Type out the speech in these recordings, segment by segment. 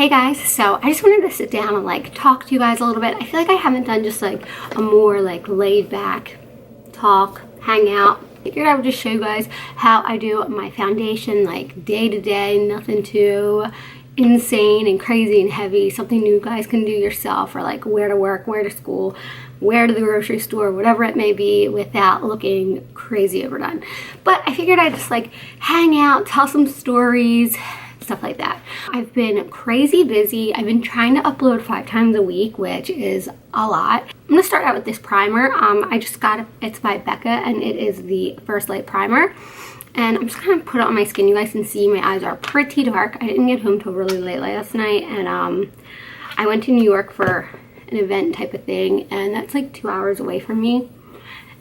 Hey guys, so I just wanted to sit down and like talk to you guys a little bit. I feel like I haven't done just like a more like laid back talk, hang out. I figured I would just show you guys how I do my foundation like day to day, nothing too insane and crazy and heavy, something you guys can do yourself, or like where to work, where to school, where to the grocery store, whatever it may be, without looking crazy overdone. But I figured I'd just like hang out, tell some stories, stuff like that. I've been crazy busy. I've been trying to upload 5 times a week, which is a lot. I'm gonna start out with this primer. I just got it. It's by Becca, and it is the First Light Primer. And I'm just gonna put it on my skin. You guys can see my eyes are pretty dark. I didn't get home till really late last night, and I went to New York for an event type of thing, and that's like 2 hours away from me.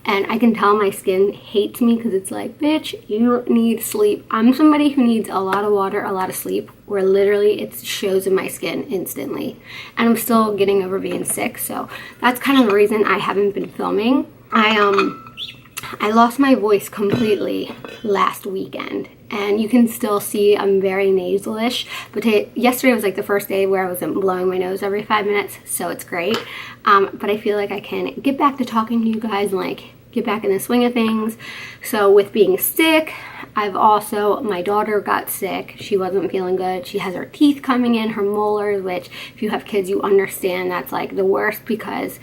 And I can tell my skin hates me because it's like, bitch, you need sleep. I'm somebody who needs a lot of water, a lot of sleep, where literally it shows in my skin instantly. And I'm still getting over being sick, so that's kind of the reason I haven't been filming. I lost my voice completely last weekend, and you can still see I'm very nasalish, but yesterday was like the first day where I wasn't blowing my nose every 5 minutes, so it's great. But I feel like I can get back to talking to you guys and like get back in the swing of things. So with being sick, my daughter got sick. She wasn't feeling good. She has her teeth coming in, her molars, which if you have kids, you understand that's like the worst, because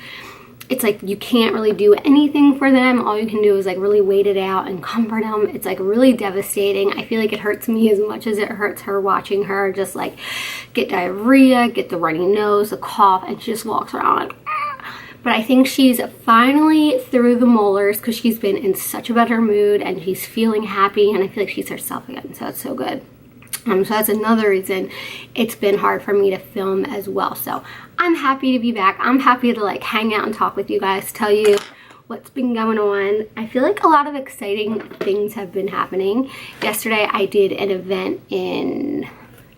it's like you can't really do anything for them. All you can do is like really wait it out and comfort them. It's like really devastating. I feel like it hurts me as much as it hurts her, watching her just like get diarrhea, get the runny nose, the cough, and she just walks around like, ah. But I think she's finally through the molars because she's been in such a better mood and she's feeling happy, and I feel like she's herself again, so it's so good. So that's another reason it's been hard for me to film as well. So I'm happy to be back. I'm happy to like hang out and talk with you guys, tell you what's been going on. I feel like a lot of exciting things have been happening. Yesterday I did an event in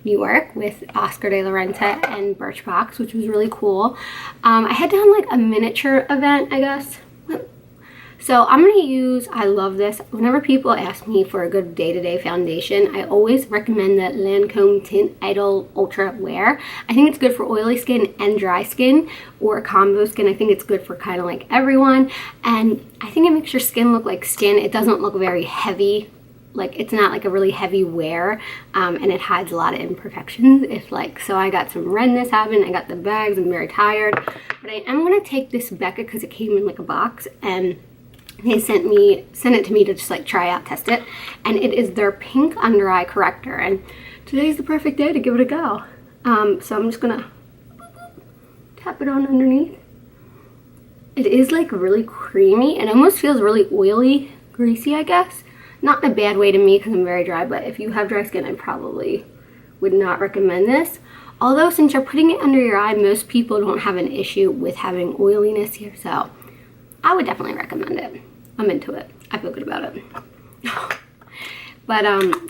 New York with Oscar de la Renta and Birchbox, which was really cool. I had done like a miniature event, I guess. So I'm going to use, I love this, whenever people ask me for a good day-to-day foundation, I always recommend the Lancome Tint Idol Ultra Wear. I think it's good for oily skin and dry skin, or combo skin. I think it's good for kind of like everyone, and I think it makes your skin look like skin. It doesn't look very heavy, like it's not like a really heavy wear, and it hides a lot of imperfections. If like, so I got some redness happening, I got the bags, I'm very tired, but I am going to take this Becca because it came in like a box, and they sent it to me to just like try out, test it, and it is their pink under eye corrector, and today's the perfect day to give it a go. So I'm just gonna tap it on underneath. It is like really creamy, and almost feels really oily, greasy, I guess. Not in a bad way to me because I'm very dry, but if you have dry skin, I probably would not recommend this. Although since you're putting it under your eye, most people don't have an issue with having oiliness here, so I would definitely recommend it. I'm into it. I feel good about it. But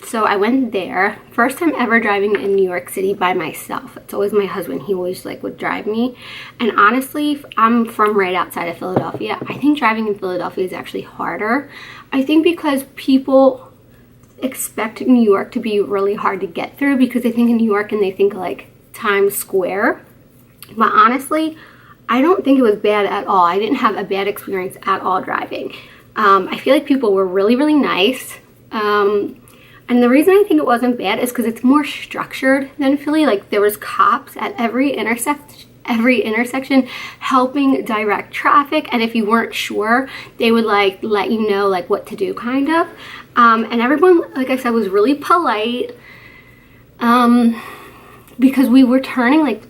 so I went there. First time ever driving in New York City by myself. It's always my husband. He always like would drive me. And honestly, I'm from right outside of Philadelphia. I think driving in Philadelphia is actually harder. I think because people expect New York to be really hard to get through, because they think in New York and they think like Times Square. But honestly, I don't think it was bad at all. I didn't have a bad experience at all driving. I feel like people were really, really nice. And the reason I think it wasn't bad is because it's more structured than Philly. Like there was cops at every intersection helping direct traffic. And if you weren't sure, they would like let you know like what to do, kind of. And everyone, like I said, was really polite. Because we were turning like,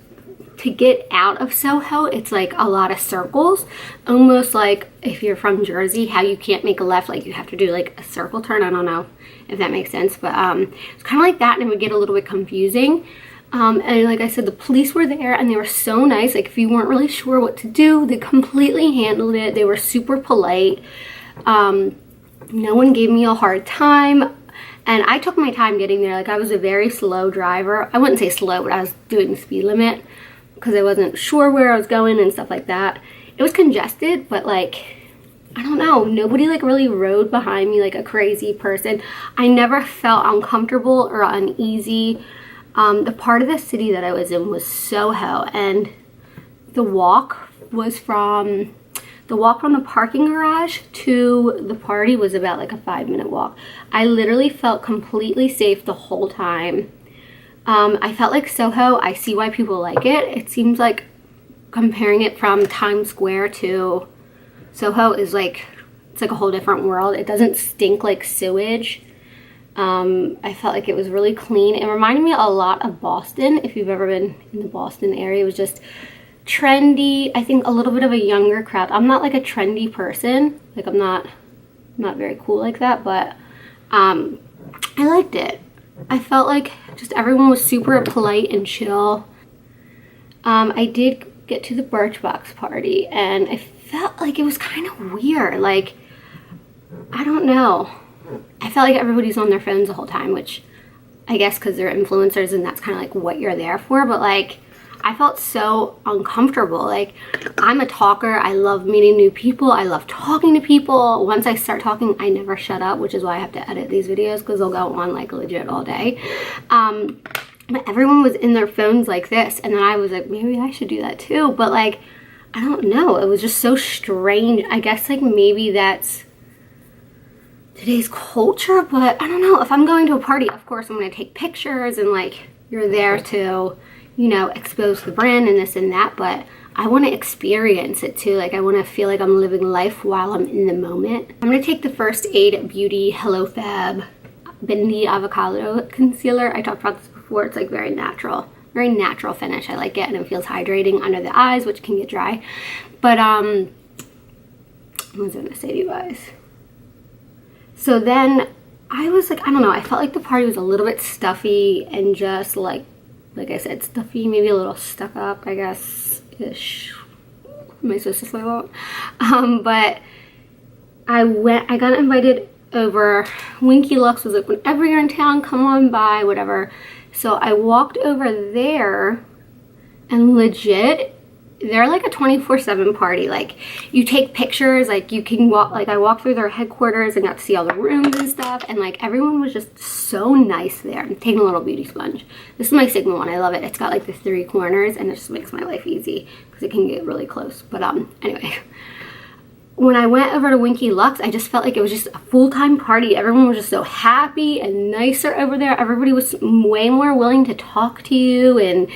to get out of Soho, it's like a lot of circles, almost like if you're from Jersey, how you can't make a left, like you have to do like a circle turn. I don't know if that makes sense, but it's kind of like that, and it would get a little bit confusing. And like I said, the police were there, and they were so nice. Like if you weren't really sure what to do, they completely handled it. They were super polite. No one gave me a hard time. And I took my time getting there. Like I was a very slow driver. I wouldn't say slow, but I was doing the speed limit, because I wasn't sure where I was going and stuff like that. It was congested, but like, I don't know, nobody like really rode behind me like a crazy person. I never felt uncomfortable or uneasy. The part of the city that I was in was Soho, and the walk from the parking garage to the party was about like a 5-minute walk. I literally felt completely safe the whole time. I felt like Soho, I see why people like it. It seems like comparing it from Times Square to Soho is like, it's like a whole different world. It doesn't stink like sewage. I felt like it was really clean. It reminded me a lot of Boston. If you've ever been in the Boston area, it was just trendy. I think a little bit of a younger crowd. I'm not like a trendy person. Like I'm not very cool like that, but I liked it. I felt like just everyone was super polite and chill. I did get to the Birchbox party, and I felt like it was kind of weird. Like, I don't know. I felt like everybody's on their phones the whole time, which I guess because they're influencers and that's kind of like what you're there for, but like I felt so uncomfortable. Like, I'm a talker. I love meeting new people. I love talking to people. Once I start talking, I never shut up, which is why I have to edit these videos because they'll go on like legit all day. But everyone was in their phones like this, and then I was like, maybe I should do that too. But like, I don't know. It was just so strange. I guess like maybe that's today's culture, but I don't know. If I'm going to a party, of course I'm going to take pictures and like you're there to, you know, expose the brand and this and that, but I want to experience it too. Like I want to feel like I'm living life while I'm in the moment. I'm going to take the First Aid Beauty Hello Fab Bendy Avocado Concealer. I talked about this before. It's like very natural finish. I like it, and it feels hydrating under the eyes, which can get dry. But what was I going to say to you guys? So then I was like, I don't know, I felt like the party was a little bit stuffy and just like I said, stuffy, maybe a little stuck up, I guess, ish. Am I supposed to say that? But I got invited over. Winky Lux was like, whenever you're in town, come on by, whatever. So I walked over there, and legit, they're like a 24/7 party. Like, you take pictures, like you can walk, like I walked through their headquarters and got to see all the rooms and stuff, and like everyone was just so nice there. I'm taking a little beauty sponge. This is my Sigma one. I love it. It's got like the 3 corners, and it just makes my life easy because it can get really close. But anyway, when I went over to Winky Lux, I just felt like it was just a full-time party. Everyone was just so happy and nicer over there. Everybody was way more willing to talk to you, and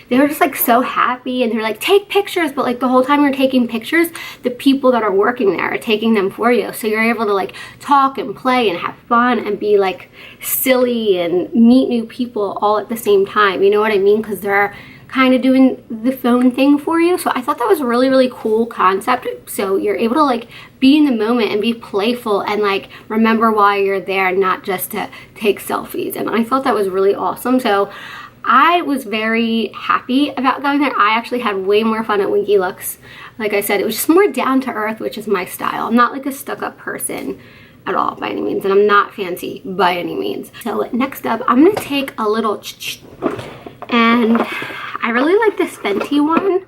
they were just like so happy, and they're like, take pictures, but like the whole time you're taking pictures, the people that are working there are taking them for you. So you're able to like talk and play and have fun and be like silly and meet new people all at the same time. You know what I mean? Because they're kind of doing the phone thing for you. So I thought that was a really, really cool concept. So you're able to like be in the moment and be playful and like remember why you're there, not just to take selfies. And I thought that was really awesome. So I was very happy about going there. I actually had way more fun at Winky Lux. Like I said, it was just more down to earth, which is my style. I'm not like a stuck-up person at all by any means, and I'm not fancy by any means. So next up, I'm gonna take a little and I really like this Fenty one,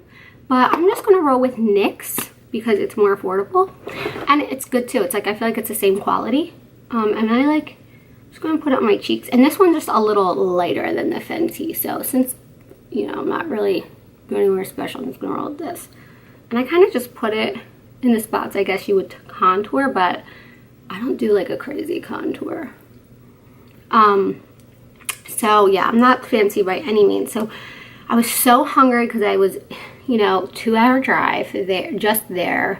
but I'm just gonna roll with NYX because it's more affordable, and it's good too. It's like, I feel like it's the same quality, and I like, just going to put it on my cheeks. And this one's just a little lighter than the Fenty. So since, you know, I'm not really going anywhere special, I'm just going to roll with this. And I kind of just put it in the spots I guess you would contour, but I don't do like a crazy contour. So yeah, I'm not fancy by any means. So I was so hungry because I was, you know, 2-hour drive there, just there.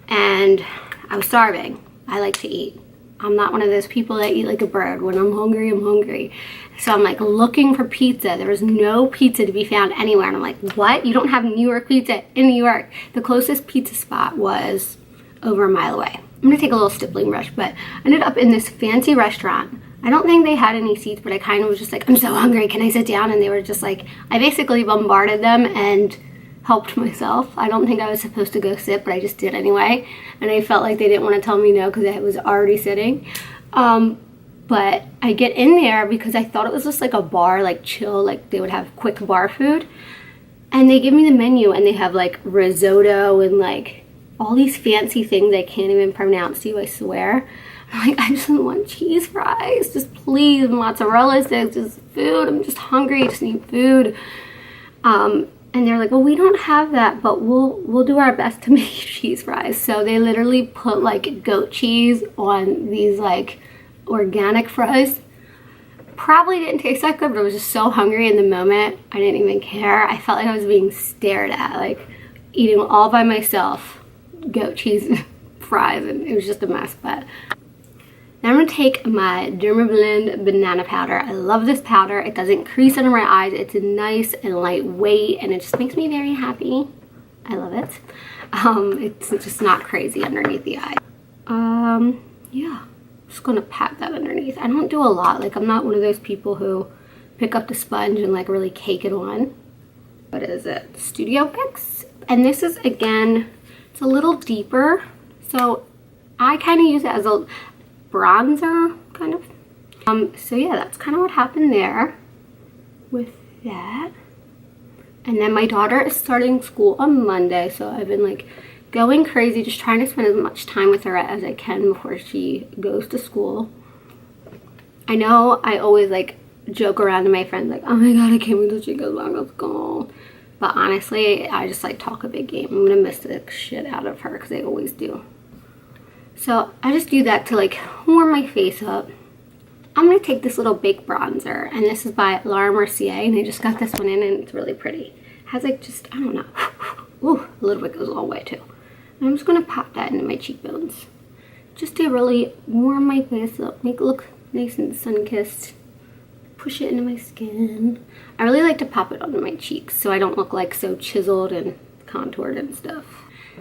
And I was starving. I like to eat. I'm not one of those people that eat like a bird. When I'm hungry, I'm hungry. So I'm like looking for pizza. There was no pizza to be found anywhere. And I'm like, what? You don't have New York pizza in New York? The closest pizza spot was over a mile away. I'm gonna take a little stippling brush, but I ended up in this fancy restaurant. I don't think they had any seats, but I kind of was just like, I'm so hungry, can I sit down? And they were just like, I basically bombarded them and helped myself. I don't think I was supposed to go sit, but I just did anyway. And I felt like they didn't want to tell me no because I was already sitting. But I get in there because I thought it was just like a bar, like chill, like they would have quick bar food. And they give me the menu, and they have like risotto and like all these fancy things I can't even pronounce to you, I swear. I'm like, I just want cheese fries, just please, mozzarella sticks, just food. I'm just hungry, just need food. And they're like, well, we don't have that, but we'll do our best to make cheese fries. So they literally put like goat cheese on these like organic fries. Probably didn't taste that good, but I was just so hungry in the moment. I didn't even care. I felt like I was being stared at, like eating all by myself goat cheese fries, and it was just a mess. But now I'm going to take my Dermablend banana powder. I love this powder. It doesn't crease under my eyes. It's nice and lightweight, and it just makes me very happy. I love it. It's just not crazy underneath the eye. Yeah, I'm just going to pat that underneath. I don't do a lot. Like, I'm not one of those people who pick up the sponge and like really cake it on. What is it? Studio Fix. And this is, again, it's a little deeper. So I kind of use it as a bronzer, kind of. So yeah, that's kind of what happened there with that. And then my daughter is starting school on Monday, so I've been like going crazy, just trying to spend as much time with her as I can before she goes to school. I know I always like joke around to my friends like, oh my god, I can't wait till she goes back to school. But honestly, I just like talk a big game. I'm gonna miss the shit out of her because I always do. So I just do that to like warm my face up. I'm going to take this little baked bronzer, and this is by Laura Mercier, and I just got this one in, and it's really pretty. It has like just, I don't know, ooh, a little bit goes a long way too. And I'm just going to pop that into my cheekbones just to really warm my face up, make it look nice and sun-kissed. Push it into my skin. I really like to pop it onto my cheeks so I don't look like so chiseled and contoured and stuff.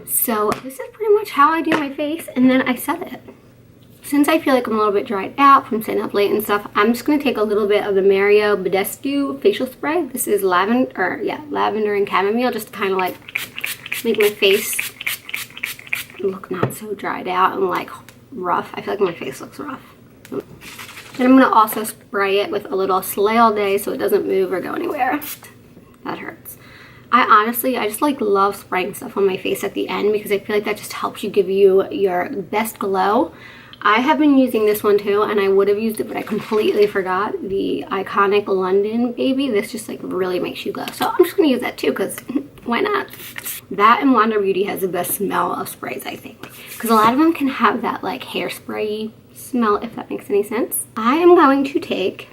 So this is pretty much how I do my face, and then I set it. Since I feel like I'm a little bit dried out from staying up late and stuff, I'm just going to take a little bit of the Mario Badescu facial spray. This is lavender and chamomile, just to kind of like make my face look not so dried out and like rough. I feel like my face looks rough. Then I'm going to also spray it with a little Slay All Day so it doesn't move or go anywhere. That hurts. I just like love spraying stuff on my face at the end because I feel like that just helps you give you your best glow. I have been using this one too, and I would have used it, but I completely forgot. The Iconic London Baby. This just like really makes you glow. So I'm just going to use that too because why not? That and Wander Beauty has the best smell of sprays, I think. Because a lot of them can have that like hairspray smell, if that makes any sense. I am going to take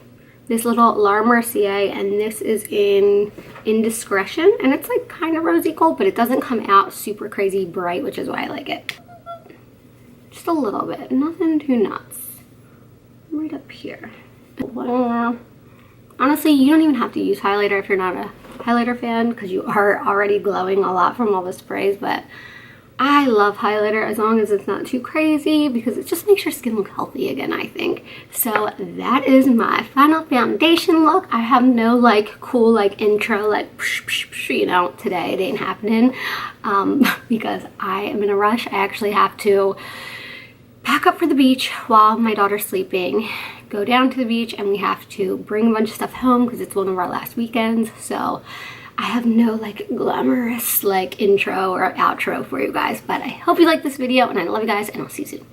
this little Laura Mercier, and this is in Indiscretion, and it's like kind of rosy gold, but it doesn't come out super crazy bright, which is why I like it. Just a little bit, nothing too nuts. Right up here. Honestly, you don't even have to use highlighter if you're not a highlighter fan, because you are already glowing a lot from all the sprays, but I love highlighter as long as it's not too crazy because it just makes your skin look healthy again, I think. So that is my final foundation look. I have no like cool like intro like psh, psh, psh, you know, today it ain't happening because I am in a rush. I actually have to pack up for the beach while my daughter's sleeping, go down to the beach, and we have to bring a bunch of stuff home because it's one of our last weekends. So I have no like glamorous like intro or outro for you guys, but I hope you like this video, and I love you guys, and I'll see you soon.